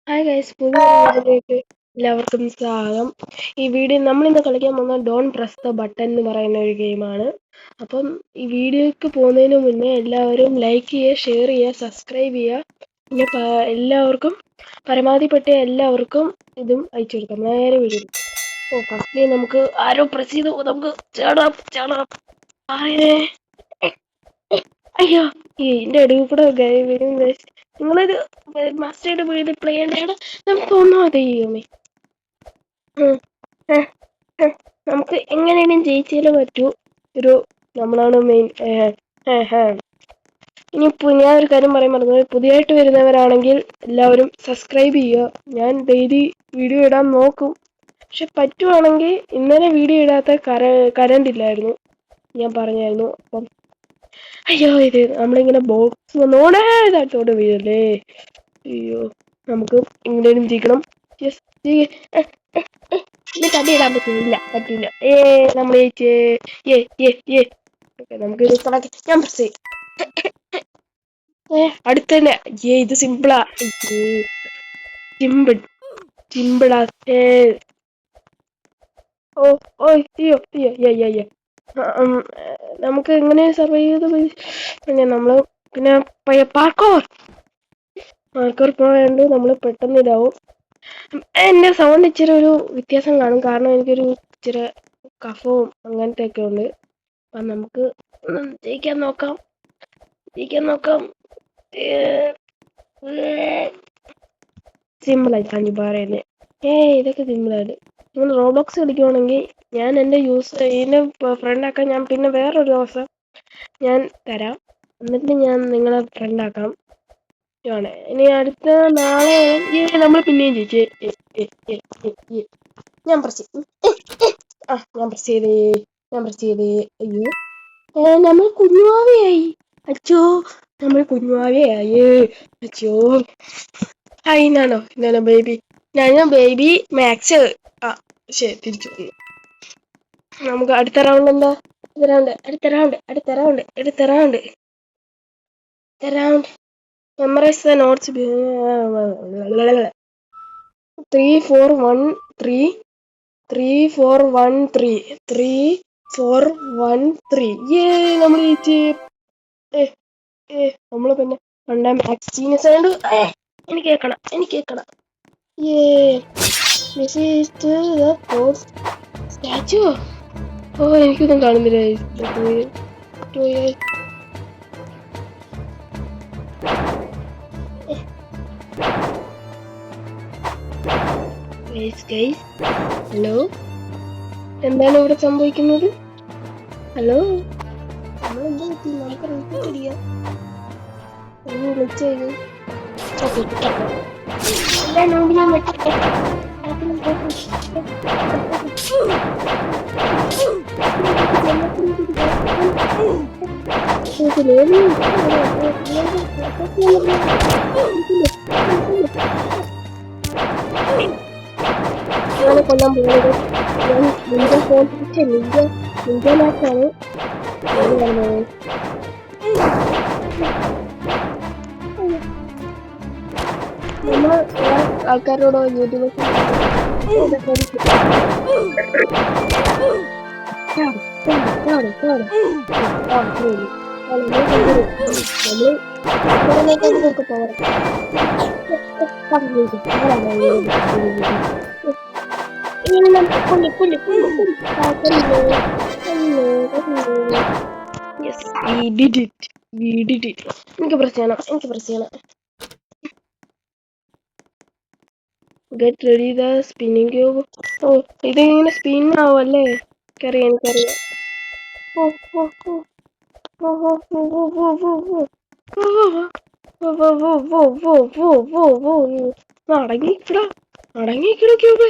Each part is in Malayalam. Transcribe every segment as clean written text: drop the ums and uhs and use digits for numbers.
ഹായ് ഗൈസ്, പുതിയ വീഡിയോയിലേക്ക് എല്ലാവർക്കും സ്വാഗതം. ഈ വീഡിയോ നമ്മളിന്ന് കളിക്കാൻ പോകുന്ന ഡോൺ പ്രസ് ദ ബട്ടൺ എന്ന് പറയുന്ന ഒരു ഗെയിമാണ്. അപ്പം ഈ വീഡിയോയ്ക്ക് പോകുന്നതിന് മുന്നേ എല്ലാവരും ലൈക്ക് ചെയ്യുക, ഷെയർ ചെയ്യുക, സബ്സ്ക്രൈബ് ചെയ്യുക. പിന്നെ എല്ലാവർക്കും പരമാവധിപ്പെട്ട എല്ലാവർക്കും ഇതും അയച്ചു കൊടുക്കാം. നേരെ വീഡിയോ. ഫസ്റ്റ്ലി നമുക്ക് ആരോ പ്രസ് ചെയ്ത് നമുക്ക് ചാടാം ചാടാം. അയ്യോ, ഇതിന്റെ ഇടയിൽ കൂടെ വരും ഗൈസ്. നിങ്ങളൊരു മസ്റ്റേഡ് വീട് പ്ലേ ചെയ്യേണ്ടതാണ്. നമുക്ക് ഒന്നും ചെയ്യുമേ. നമുക്ക് എങ്ങനെയും ജയിച്ചാലേ പറ്റൂ. നമ്മളാണ് മെയിൻ. ഇനിയിപ്പോൾ ഞാൻ ഒരു കാര്യം പറയാൻ പറഞ്ഞത്, പുതിയതായിട്ട് വരുന്നവരാണെങ്കിൽ എല്ലാവരും സബ്സ്ക്രൈബ് ചെയ്യുക. ഞാൻ ഡെയിലി വീഡിയോ ഇടാൻ നോക്കും. പക്ഷെ പറ്റുവാണെങ്കിൽ ഇന്നലെ വീഡിയോ ഇടാത്ത കറണ്ട് ഇല്ലായിരുന്നു, ഞാൻ പറഞ്ഞായിരുന്നു. അപ്പം അയ്യോ, ഇത് നമ്മളിങ്ങനെ ബോക്സ് വന്നോടെ ഇതായിട്ടോടെ വീഴല്ലേ. അയ്യോ, നമുക്ക് എങ്ങനെയും ജയിക്കണം. തടി ഇടാൻ പറ്റില്ല, പറ്റില്ല. നമ്മൾ നമുക്ക് ഞാൻ പ്രസ് അടുത്തന്നെ. ഇത് സിമ്പിളാ. സിമ്പിൾ സിമ്പിളാ. ഓ ഓ അയ്യോ അയ്യോ അയ്യോ. നമുക്ക് എങ്ങനെ സർവൈവ് ചെയ്ത് പിന്നെ നമ്മള് പിന്നെ പാർക്കോർ പോയാണ്ട് നമ്മൾ പെട്ടെന്ന് ഇതാവും. എന്റെ സൗണ്ട് ഇച്ചിരി ഒരു വ്യത്യാസം കാണും, കാരണം എനിക്കൊരു ഇച്ചിരി കഫവും അങ്ങനത്തെ ഒക്കെ ഉണ്ട്. അപ്പം നമുക്ക് ജയിക്കാൻ നോക്കാം. സിമ്പിളായി കാഞ്ഞു പറയുന്നത്. ഇതൊക്കെ സിമ്പിളായിട്ട്. നിങ്ങൾ റോബോക്സ് കളിക്കുവാണെങ്കിൽ ഞാൻ എൻ്റെ ഇതിനെ ഫ്രണ്ടാക്കാൻ ഞാൻ പിന്നെ വേറൊരു ദിവസം ഞാൻ തരാം. എന്നിട്ട് ഞാൻ നിങ്ങളെ ഫ്രണ്ടാക്കാം. ഇനി അടുത്ത നാളെ നമ്മൾ പിന്നെയും ജയിച്ചേ. ഞാൻ പ്രസ് ചെയ്തേ. അയ്യോ, നമ്മൾ കുഞ്ഞുവാവയായി. അച്ചോ, നമ്മൾ കുഞ്ഞുവാവയായി. അച്ചോ, ഇന്നാണോ ബേബി. ഞാൻ ബേബി മാക്സ്. ശരി, തിരിച്ചു. നമുക്ക് അടുത്ത റൗണ്ട് എന്താ? അടുത്ത റൗണ്ട് മെമ്മറൈസ് ദ നോട്ട്സ്. 3 4 1 3 3 4 1 3 3 4 1 3. നമ്മൾ ജയിച്ച്. നമ്മള് പിന്നെ രണ്ടാം മാക്സ് ജീനിയസ് ആയതുകൊണ്ട് എനിക്ക് കേൾക്കണം. സ്റ്റാച്ചു. എനിക്കൊന്നും കാണുന്നില്ല. ഹലോ, എന്താണ് ഇവിടെ സംഭവിക്കുന്നത്? ഹലോ, നമ്മളെന്താ പറ്റി? നമുക്ക് റിപ്പോർട്ട് ചെയ്യാം. വിളിച്ചത് കൊല്ലാൻ പോകുന്നത് നിന്റെ ഫോൺ നിന്റെ മാച്ചാണ്. നമ്മൾ ആൾക്കാരോട് യൂട്യൂബ് എനിക്ക് പ്രസ് ചെയ്യണം. Get ready the spinning cube. ഇതിങ്ങനെ സ്പിൻ ആവുമല്ലേ? എനിക്കറിയാം. അടങ്ങിക്കട ക്യൂബ്.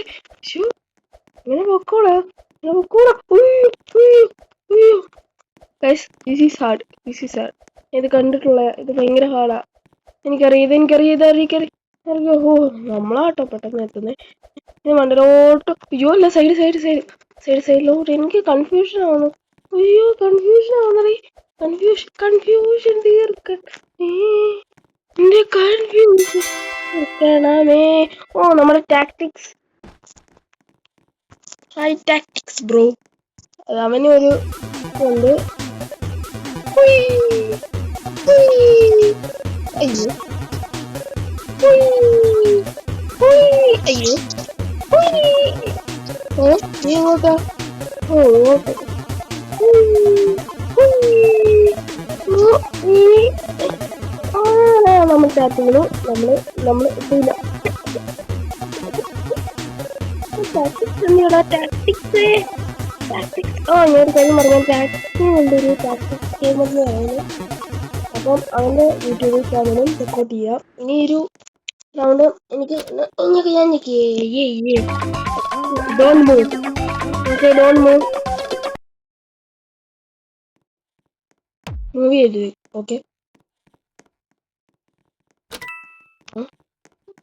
ഇങ്ങനെ പൊക്കോളാ. This is hard. ഇത് കണ്ടിട്ടുള്ള ഇത് ഭയങ്കര ഹാർഡാ. എനിക്കറിയാം. നമ്മളാട്ടോ പെട്ടെന്ന് എത്തുന്നേ. മണ്ടലോട്ട്. അയ്യോ, അല്ല, സൈഡിലോട്ട്. എനിക്ക് കൺഫ്യൂഷൻ ആവുന്നു. കൺഫ്യൂഷൻ തീർക്കാൻ. ഓ നമ്മുടെ ടാക്ടിക്സ് ഹൈ ടാക്ടിക്സ് ബ്രോ. അവന് ഒരു ഉണ്ട്. അയ്യോ അയ്യോ നീ ഇങ്ങോട്ടാ? ഓ ഇങ്ങോട്ട്. നമ്മൾ ടാപ്പിങ്ങള് നമ്മള് ഇട്ടില്ല. ടാക്ടിക്സ് ഞാനൊരു കാര്യം പറഞ്ഞാൽ ടാക്ടിക്സ് കൊണ്ടൊരു ടാക്ടിക്സ് ഗെയിം എന്ന് പറയുന്നത്. അപ്പം അവന്റെ യൂട്യൂബ് ചാനലും സപ്പോർട്ട് ചെയ്യാം. ഇനി ഒരു റൗണ്ട് എനിക്ക് ഞാൻ don't move. Don't move. Move ചെയ്ത് okay.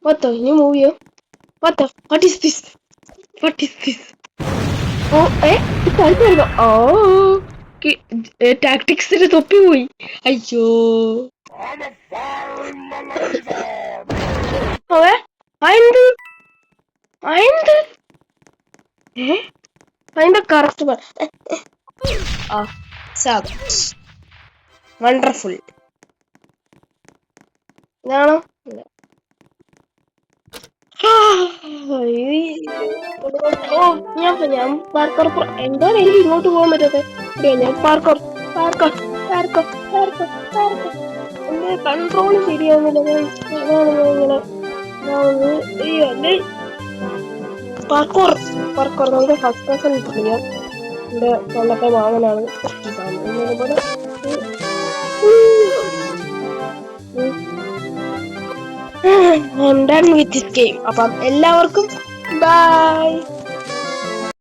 What the? You move here? What the? What is this? What is this? Oh, oh, ടാക്ടിക്സിന്റെ തൊപ്പി പോയി. അയ്യോ അതെന്ത് അതിന്റെ കറക്റ്റ് വണ്ടർഫുൾ ഇതാണോ? ഞാൻ പാർക്കർ എന്താണ് എനിക്ക് ഇങ്ങോട്ട് പോകാൻ പറ്റാതെ? ഞാൻ പാർക്കർ എന്റെ കൺട്രോൾ ശരിയാവുന്നില്ല. ഇങ്ങനെ പാർക്കോർ നമുക്ക് ഫസ്റ്റ് പേഴ്സൺ ചെയ്യാം. ഇവിടെ പണ്ടത്തെ വാങ്ങനാണ്. I'm done with this game. അപ്പം എല്ലാവർക്കും ബൈ.